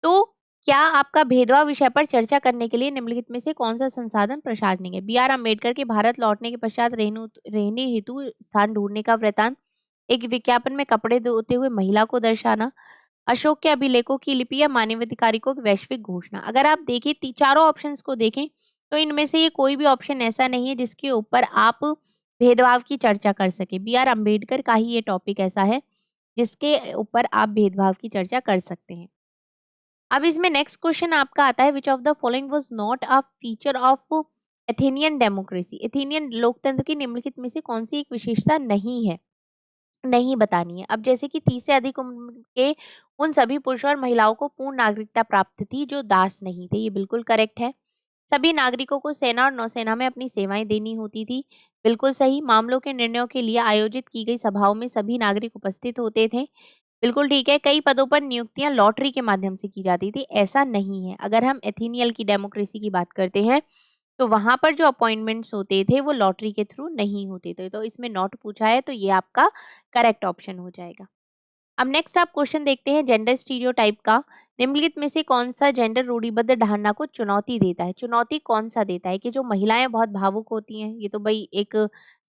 तो क्या आपका भेदभाव विषय पर चर्चा करने के लिए निम्नलिखित में से कौन सा संसाधन प्रशासनिक है? बी आर अम्बेडकर के भारत लौटने के पश्चात रहने हेतु स्थान ढूंढने का वृतांत, एक विज्ञापन में कपड़े धोते हुए महिला को दर्शाना, अशोक के अभिलेखों की लिपि या मानवाधिकारों की वैश्विक घोषणा। अगर आप देखें चारों ऑप्शंस को देखें तो इनमें से ये कोई भी ऑप्शन ऐसा नहीं है जिसके ऊपर आप भेदभाव की चर्चा कर सके। बी आर अम्बेडकर का ही ये टॉपिक ऐसा है जिसके ऊपर आप भेदभाव की चर्चा कर सकते हैं। अब इसमें नेक्स्ट क्वेश्चन आपका आता है, which of the following was not a feature of Athenian democracy. Athenian लोकतंत्र की निम्नलिखित में से कौन सी एक विशेषता नहीं है, नहीं बतानी है। अब जैसे कि 30 से अधिक उम्र के उन सभी पुरुषों और महिलाओं को पूर्ण नागरिकता प्राप्त थी जो दास नहीं थे, ये बिल्कुल करेक्ट है। सभी नागरिकों को सेना और नौसेना में अपनी सेवाएं देनी होती थी, बिल्कुल सही। मामलों के निर्णयों के लिए आयोजित की गई सभाओं में सभी नागरिक उपस्थित होते थे, बिल्कुल ठीक है। कई पदों पर नियुक्तियां लॉटरी के माध्यम से की जाती थी, ऐसा नहीं है। अगर हम एथेनियल की डेमोक्रेसी की बात करते हैं तो वहां पर जो अपॉइंटमेंट्स होते थे वो लॉटरी के थ्रू नहीं होते थे, तो इसमें नॉट पूछा है तो ये आपका करेक्ट ऑप्शन हो जाएगा। अब नेक्स्ट आप क्वेश्चन देखते हैं जेंडर स्टीरियोटाइप का। निम्नलिखित में से कौन सा जेंडर रूढ़िबद्ध धारणा को चुनौती देता है। चुनौती कौन सा देता है कि जो महिलाएं बहुत भावुक होती हैं, ये तो भाई एक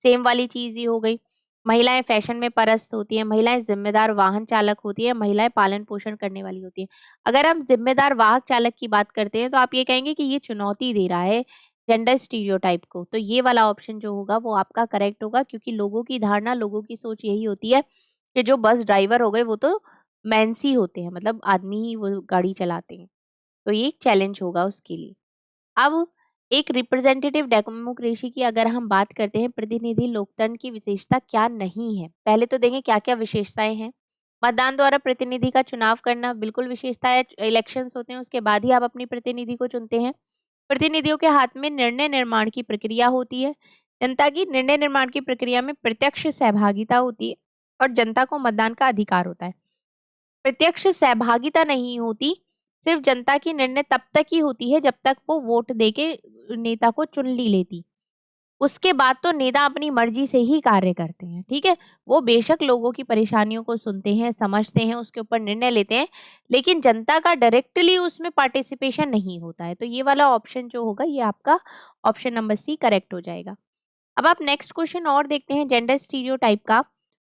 सेम वाली चीज ही हो गई। महिलाएं फैशन में परस्त होती हैं, महिलाएं जिम्मेदार वाहन चालक होती है, महिलाएं पालन पोषण करने वाली होती हैं। अगर हम जिम्मेदार वाहन चालक की बात करते हैं तो आप ये कहेंगे कि ये चुनौती दे रहा है जेंडर स्टीरियोटाइप को, तो ये वाला ऑप्शन जो होगा वो आपका करेक्ट होगा, क्योंकि लोगों की धारणा, लोगों की सोच यही होती है कि जो बस ड्राइवर हो गए वो तो मेंस ही होते हैं, मतलब आदमी ही वो गाड़ी चलाते हैं, तो ये एक चैलेंज होगा उसके लिए। अब एक रिप्रेजेंटेटिव डेमोक्रेसी की अगर हम बात करते हैं, प्रतिनिधि लोकतंत्र की विशेषता क्या नहीं है। पहले तो देखें क्या क्या विशेषताएं हैं। मतदान द्वारा प्रतिनिधि का चुनाव करना बिल्कुल विशेषता है। इलेक्शंस होते हैं उसके बाद ही आप अपनी प्रतिनिधि को चुनते हैं। प्रतिनिधियों के हाथ में निर्णय निर्माण की प्रक्रिया होती है। जनता की निर्णय निर्माण की प्रक्रिया में प्रत्यक्ष सहभागिता होती है और जनता को मतदान का अधिकार होता है। प्रत्यक्ष सहभागिता नहीं होती, सिर्फ जनता की निर्णय तब तक ही होती है जब तक वो वोट देके नेता को चुन ली लेती। उसके बाद तो नेता अपनी मर्जी से ही कार्य करते हैं, ठीक है। वो बेशक लोगों की परेशानियों को सुनते हैं, समझते हैं, उसके ऊपर निर्णय लेते हैं, लेकिन जनता का डायरेक्टली उसमें पार्टिसिपेशन नहीं होता है। तो ये वाला ऑप्शन जो होगा ये आपका ऑप्शन नंबर सी करेक्ट हो जाएगा। अब आप नेक्स्ट क्वेश्चन और देखते हैं जेंडर स्टीरियोटाइप का।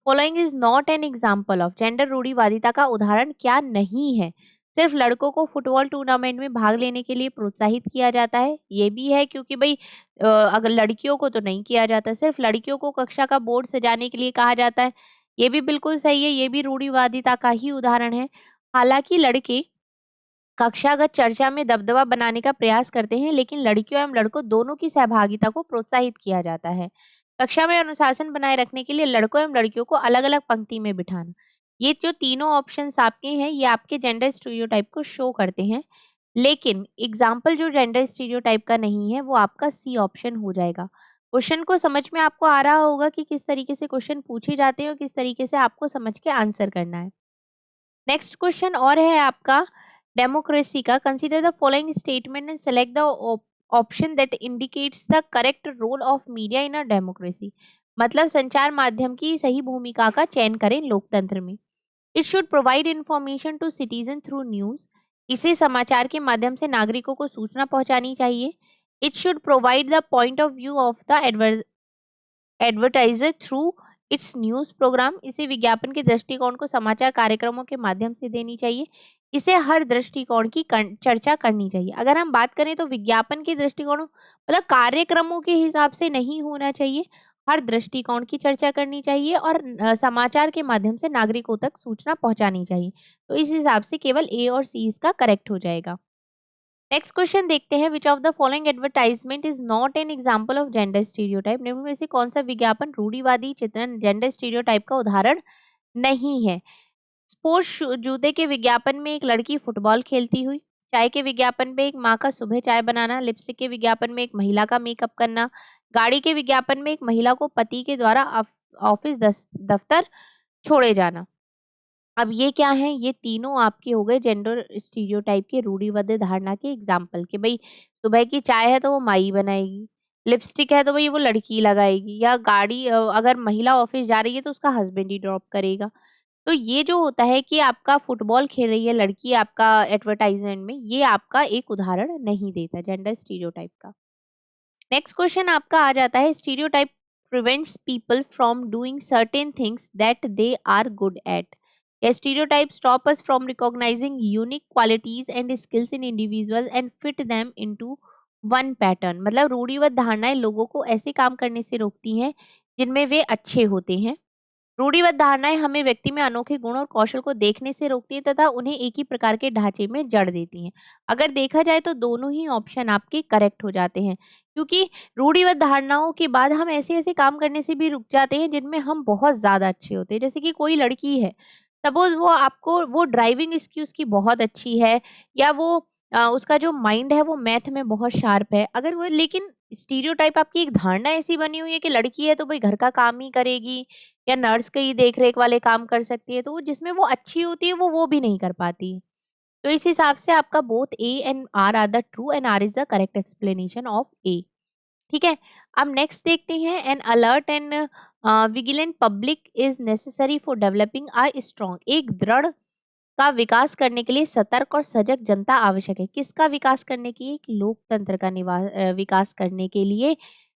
Following is not an example of. Gender रूढ़िवादिता का उदाहरण क्या नहीं है। सिर्फ लड़कों को फुटबॉल टूर्नामेंट में भाग लेने के लिए प्रोत्साहित किया जाता है, ये भी है क्योंकि भाई अगर लड़कियों को तो नहीं किया जाता। सिर्फ लड़कियों को कक्षा का बोर्ड सजाने के लिए कहा जाता है, ये भी बिल्कुल सही है, ये भी रूढ़िवादिता का ही उदाहरण है। हालांकि लड़के कक्षागत चर्चा में दबदबा बनाने का प्रयास करते हैं, लेकिन लड़कियों एवं लड़कों दोनों की सहभागिता को प्रोत्साहित किया जाता है। कक्षा में अनुशासन बनाए रखने के लिए लड़कों एवं लड़कियों को अलग अलग पंक्ति में बिठाना, ये जो तीनों ऑप्शंस आपके हैं ये आपके जेंडर स्टीरियोटाइप को शो करते हैं। लेकिन एग्जाम्पल जो जेंडर स्टीरियोटाइप का नहीं है वो आपका सी ऑप्शन हो जाएगा। क्वेश्चन को समझ में आपको आ रहा होगा कि किस तरीके से क्वेश्चन पूछे जाते हैं और किस तरीके से आपको समझ के आंसर करना है। नेक्स्ट क्वेश्चन और है आपका डेमोक्रेसी का। Consider the following statement and select the option that indicates the correct role of media in a democracy. मतलब संचार माध्यम की सही भूमिका का चयन करें लोकतंत्र में। It should provide information to citizen through news. इसे समाचार के माध्यम से नागरिकों को सूचना पहुंचानी चाहिए। It should provide the point of view of the advertiser through its news program. इसे विज्ञापन के दृष्टिकोण को समाचार कार्यक्रमों के माध्यम से देनी चाहिए। इसे हर दृष्टिकोण की चर्चा करनी चाहिए। अगर हम बात करें तो विज्ञापन के दृष्टिकोण मतलब कार्यक्रमों के हिसाब से नहीं होना चाहिए, हर दृष्टिकोण की चर्चा करनी चाहिए और समाचार के माध्यम से नागरिकों तक सूचना पहुंचानी चाहिए। तो इस हिसाब से केवल ए और सी इसका करेक्ट हो जाएगा। नेक्स्ट क्वेश्चन देखते हैं, which of the following advertisement is not an example of gender stereotype. निम्न में से कौन सा विज्ञापन रूढ़िवादी चित्रण जेंडर स्टीरियोटाइप का उदाहरण नहीं है। स्पोर्ट्स जूते के विज्ञापन में एक लड़की फुटबॉल खेलती हुई, चाय के विज्ञापन में एक माँ का सुबह चाय बनाना, लिपस्टिक के विज्ञापन में एक महिला का मेकअप करना, गाड़ी के विज्ञापन में एक महिला को पति के द्वारा ऑफिस दफ्तर छोड़े जाना। अब ये क्या है, ये तीनों आपके हो गए जेंडर स्टीरियोटाइप के रूढ़िबद्ध धारणा के एग्जाम्पल के भाई सुबह की चाय है तो वो माई बनाएगी, लिपस्टिक है तो भाई वो लड़की लगाएगी, या गाड़ी अगर महिला ऑफिस जा रही है तो उसका हस्बैंड ही ड्रॉप करेगा। तो ये जो होता है कि आपका फुटबॉल खेल रही है लड़की आपका एडवर्टाइजमेंट में, ये आपका एक उदाहरण नहीं देता जेंडर स्टीरियोटाइप का। नेक्स्ट क्वेश्चन आपका आ जाता है, stereotype prevents people from doing certain things that they are good at. या stereotype stop us from recognising unique qualities and skills in individual and fit them into one pattern. मतलब रूढ़िवाद धारणाएं लोगों को ऐसे काम करने से रोकती हैं जिनमें वे अच्छे होते हैं। रूढ़िवाद धारणाएं हमें व्यक्ति में अनोखे गुण और कौशल को देखने से रोकती है तथा उन्हें एक ही प्रकार के ढांचे में जड़ देती हैं। अगर देखा जाए तो दोनों ही ऑप्शन आपके करेक्ट हो जाते हैं, क्योंकि रूढ़िवाद धारणाओं के बाद हम ऐसे ऐसे काम करने से भी रुक जाते हैं जिनमें हम बहुत ज्यादा अच्छे होते हैं। जैसे कि कोई लड़की है, सपोज वो आपको वो ड्राइविंग स्किल उसकी बहुत अच्छी है, या वो उसका जो माइंड है वो मैथ में बहुत शार्प है, अगर वो, लेकिन स्टीरियोटाइप आपकी एक धारणा ऐसी बनी हुई है कि लड़की है तो भाई घर का काम ही करेगी या नर्स के ही देख रेख वाले काम कर सकती है, तो वो जिसमें वो अच्छी होती है वो भी नहीं कर पाती है। तो इस हिसाब से आपका both A and R the true and R is the correct explanation of A. ठीक है। अब नेक्स्ट देखते हैं, an alert and vigilant public is necessary for developing a strong. एक दृढ़ का विकास करने के लिए सतर्क और सजग जनता आवश्यक है। किसका विकास करने की? एक लोकतंत्र का विकास करने के लिए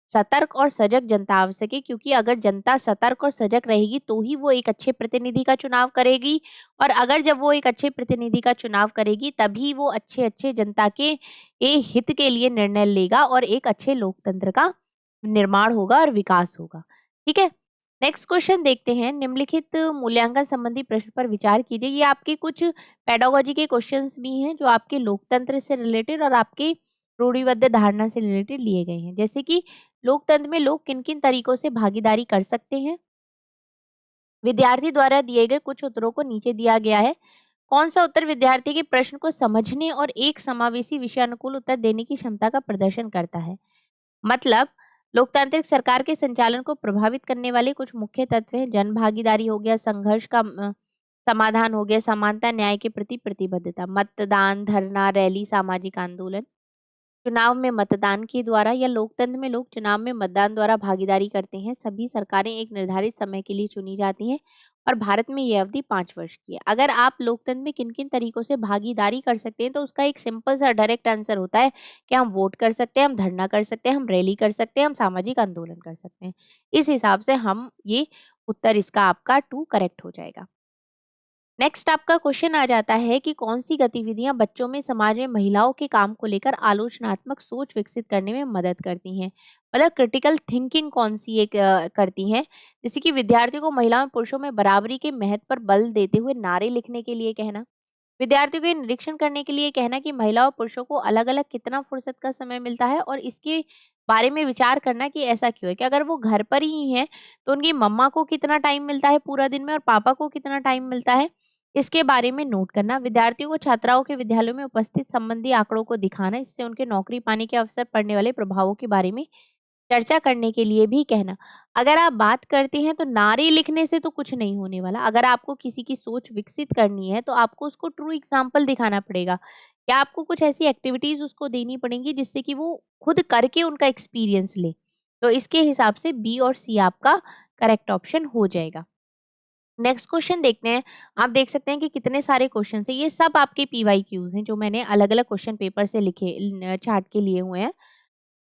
सतर्क और सजग जनता आवश्यक है, क्योंकि अगर जनता सतर्क और सजग रहेगी तो ही वो एक अच्छे प्रतिनिधि का चुनाव करेगी, और अगर जब वो एक अच्छे प्रतिनिधि का चुनाव करेगी तभी वो अच्छे अच्छे जनता के हित के लिए निर्णय लेगा और एक अच्छे लोकतंत्र का निर्माण होगा और विकास होगा। ठीक है। नेक्स्ट क्वेश्चन देखते हैं, निम्नलिखित मूल्यांकन संबंधी प्रश्न पर विचार कीजिए। ये आपके कुछ पेडागोजी के क्वेश्चंस भी हैं जो आपके लोकतंत्र से रिलेटेड और आपके रूढ़िबद्ध धारणा से रिलेटेड लिए गए हैं। जैसे कि लोकतंत्र में लोग किन किन तरीकों से भागीदारी कर सकते हैं। विद्यार्थी द्वारा दिए गए कुछ उत्तरों को नीचे दिया गया है। कौन सा उत्तर विद्यार्थी के प्रश्न को समझने और एक समावेशी विषयानुकूल उत्तर देने की क्षमता का प्रदर्शन करता है? मतलब लोकतांत्रिक सरकार के संचालन को प्रभावित करने वाले कुछ मुख्य तत्व हैं। जन भागीदारी हो गया, संघर्ष का समाधान हो गया, समानता, न्याय के प्रति प्रतिबद्धता, मतदान, धरना, रैली, सामाजिक आंदोलन। चुनाव में मतदान के द्वारा या लोकतंत्र में लोग चुनाव में मतदान द्वारा भागीदारी करते हैं। सभी सरकारें एक निर्धारित समय के लिए चुनी जाती हैं और भारत में यह अवधि 5 वर्ष की है। अगर आप लोकतंत्र में किन किन तरीकों से भागीदारी कर सकते हैं तो उसका एक सिंपल सा डायरेक्ट आंसर होता है कि हम वोट कर सकते हैं, हम धरना कर सकते हैं, हम रैली कर सकते हैं, हम सामाजिक आंदोलन कर सकते हैं। इस हिसाब से हम ये उत्तर इसका आपका 2 करेक्ट हो जाएगा। नेक्स्ट आपका क्वेश्चन आ जाता है कि कौन सी गतिविधियां बच्चों में समाज में महिलाओं के काम को लेकर आलोचनात्मक सोच विकसित करने में मदद करती हैं। मतलब क्रिटिकल थिंकिंग कौन सी एक करती हैं। जैसे कि विद्यार्थियों को महिलाओं और पुरुषों में बराबरी के महत्व पर बल देते हुए नारे लिखने के लिए कहना, विद्यार्थियों के निरीक्षण करने के लिए कहना कि महिलाओं और पुरुषों को अलग अलग कितना फुर्सत का समय मिलता है और इसके बारे में विचार करना कि ऐसा क्यों है, कि अगर वो घर पर ही हैं तो उनकी मम्मा को कितना टाइम मिलता है पूरा दिन में और पापा को कितना टाइम मिलता है, इसके बारे में नोट करना। विद्यार्थियों को छात्राओं के विद्यालयों में उपस्थित संबंधी आंकड़ों को दिखाना, इससे उनके नौकरी पाने के अवसर पड़ने वाले प्रभावों के बारे में चर्चा करने के लिए भी कहना। अगर आप बात करते हैं तो नारे लिखने से तो कुछ नहीं होने वाला। अगर आपको किसी की सोच विकसित करनी है तो आपको उसको ट्रू एग्जाम्पल दिखाना पड़ेगा, या आपको कुछ ऐसी एक्टिविटीज उसको देनी पड़ेंगी जिससे कि वो खुद करके उनका एक्सपीरियंस ले। तो इसके हिसाब से बी और सी आपका करेक्ट ऑप्शन हो जाएगा। नेक्स्ट क्वेश्चन देखते हैं। आप देख सकते हैं कि कितने सारे क्वेश्चन हैं। ये सब आपके PYQs हैं जो मैंने अलग अलग क्वेश्चन पेपर से लिखे चार्ट के लिए हुए हैं।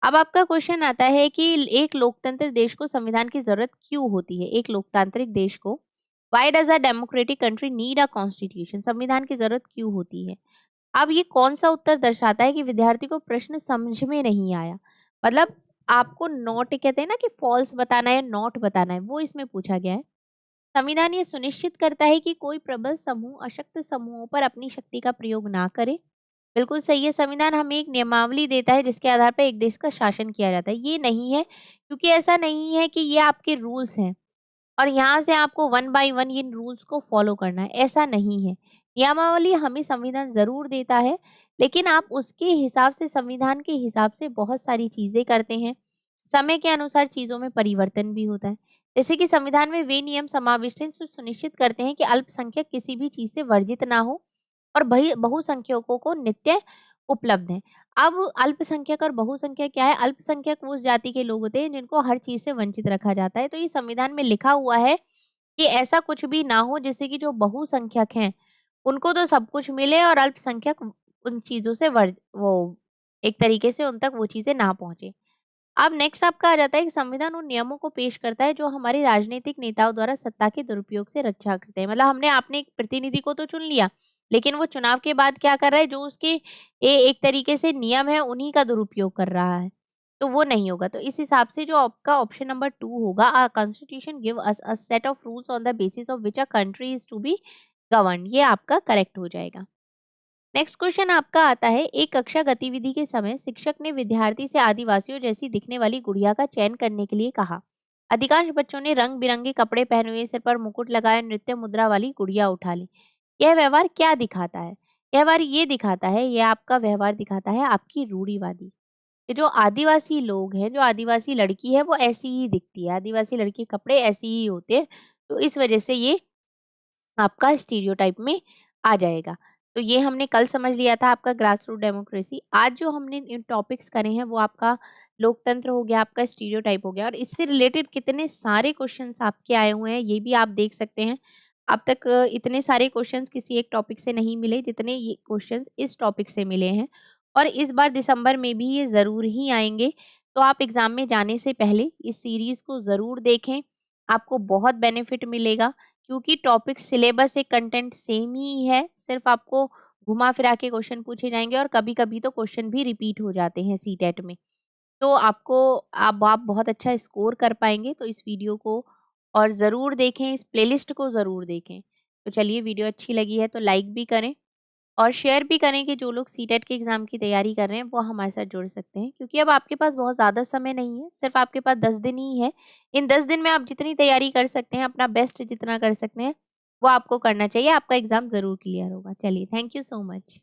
अब आपका क्वेश्चन आता है कि एक लोकतंत्र देश को संविधान की जरूरत क्यों होती है? एक लोकतांत्रिक देश को why does a democratic country need a constitution? संविधान की जरूरत क्यों होती है? अब ये कौन सा उत्तर दर्शाता है कि विद्यार्थी को प्रश्न समझ में नहीं आया? मतलब आपको नॉट कहते हैं ना कि फॉल्स बताना है, नॉट बताना है, वो इसमें पूछा गया है। संविधान ये सुनिश्चित करता है कि कोई प्रबल समूह अशक्त समूहों पर अपनी शक्ति का प्रयोग ना करे। बिल्कुल सही है। संविधान हमें एक नियमावली देता है जिसके आधार पर एक देश का शासन किया जाता है। ये नहीं है, क्योंकि ऐसा नहीं है कि ये आपके रूल्स हैं और यहाँ से आपको 1 बाय 1 इन रूल्स को फॉलो करना है, ऐसा नहीं है। नियमावली हमें संविधान जरूर देता है, लेकिन आप उसके हिसाब से, संविधान के हिसाब से बहुत सारी चीजें करते हैं। समय के अनुसार चीजों में परिवर्तन भी होता है। जैसे कि संविधान में वे नियम समाविष्ट हैं जो सुनिश्चित करते हैं कि अल्पसंख्यक किसी भी चीज से वर्जित ना हो और बहुसंख्यकों को नित्य उपलब्ध है। अब अल्पसंख्यक और बहुसंख्यक क्या है? अल्पसंख्यक वो उस जाति के लोग होते हैं जिनको हर चीज से वंचित रखा जाता है। तो ये संविधान में लिखा हुआ है कि ऐसा कुछ भी ना हो जिससे कि जो बहुसंख्यक हैं उनको तो सब कुछ मिले और अल्पसंख्यक उन चीजों से वो एक तरीके से उन तक वो चीजें ना पहुंचे। अब नेक्स्ट आपका आ जाता है कि संविधान उन नियमों को पेश करता है जो हमारे राजनीतिक नेताओं द्वारा सत्ता के दुरुपयोग से रक्षा करते हैं। मतलब हमने आपने एक प्रतिनिधि को तो चुन लिया, लेकिन वो चुनाव के बाद क्या कर रहा है, जो उसके एक तरीके से नियम है उन्हीं का दुरुपयोग कर रहा है, तो वो नहीं होगा। तो इस हिसाब से जो आपका ऑप्शन नंबर 2 होगा, constitution give us a set of rules on the basis of which a country is to be govern, ये आपका करेक्ट हो जाएगा। नेक्स्ट क्वेश्चन आपका आता है, एक कक्षा गतिविधि के समय शिक्षक ने विद्यार्थी से आदिवासियों जैसी दिखने वाली गुड़िया का चयन करने के लिए कहा। अधिकांश बच्चों ने रंग बिरंगे कपड़े पहने हुए, सिर पर मुकुट लगाए, नृत्य मुद्रा वाली गुड़िया उठा ली। यह व्यवहार क्या दिखाता है? यह व्यवहार ये दिखाता है, यह आपका व्यवहार दिखाता है आपकी रूढ़िवादी। ये जो आदिवासी लोग हैं, जो आदिवासी लड़की है वो ऐसी ही दिखती है, आदिवासी लड़की के कपड़े ऐसे ही होते हैं, तो इस वजह से ये आपका स्टीरियोटाइप में आ जाएगा। तो ये हमने कल समझ लिया था आपका ग्रास रूट डेमोक्रेसी। आज जो हमने इन टॉपिक्स करे हैं वो आपका लोकतंत्र हो गया, आपका स्टीरियोटाइप हो गया, और इससे रिलेटेड कितने सारे क्वेश्चंस आपके आए हुए हैं ये भी आप देख सकते हैं। अब तक इतने सारे क्वेश्चंस किसी एक टॉपिक से नहीं मिले जितने ये क्वेश्चंस इस टॉपिक से मिले हैं, और इस बार दिसंबर में भी ये ज़रूर ही आएँगे। तो आप एग्ज़ाम में जाने से पहले इस सीरीज़ को ज़रूर देखें, आपको बहुत बेनिफिट मिलेगा। क्योंकि टॉपिक सिलेबस एक कंटेंट सेम ही है, सिर्फ आपको घुमा फिरा के क्वेश्चन पूछे जाएँगे, और कभी-कभी तो क्वेश्चन भी रिपीट हो जाते हैं सीटेट में। तो आपको आप बहुत अच्छा स्कोर कर पाएँगे, तो इस वीडियो को और ज़रूर देखें, इस प्लेलिस्ट को ज़रूर देखें। तो चलिए, वीडियो अच्छी लगी है तो लाइक भी करें और शेयर भी करें कि जो लोग सीटेट के एग्ज़ाम की तैयारी कर रहे हैं वो हमारे साथ जुड़ सकते हैं, क्योंकि अब आपके पास बहुत ज़्यादा समय नहीं है, सिर्फ आपके पास 10 दिन ही है। इन 10 दिन में आप जितनी तैयारी कर सकते हैं, अपना बेस्ट जितना कर सकते हैं, वो आपको करना चाहिए। आपका एग्ज़ाम ज़रूर क्लियर होगा। चलिए, थैंक यू सो मच।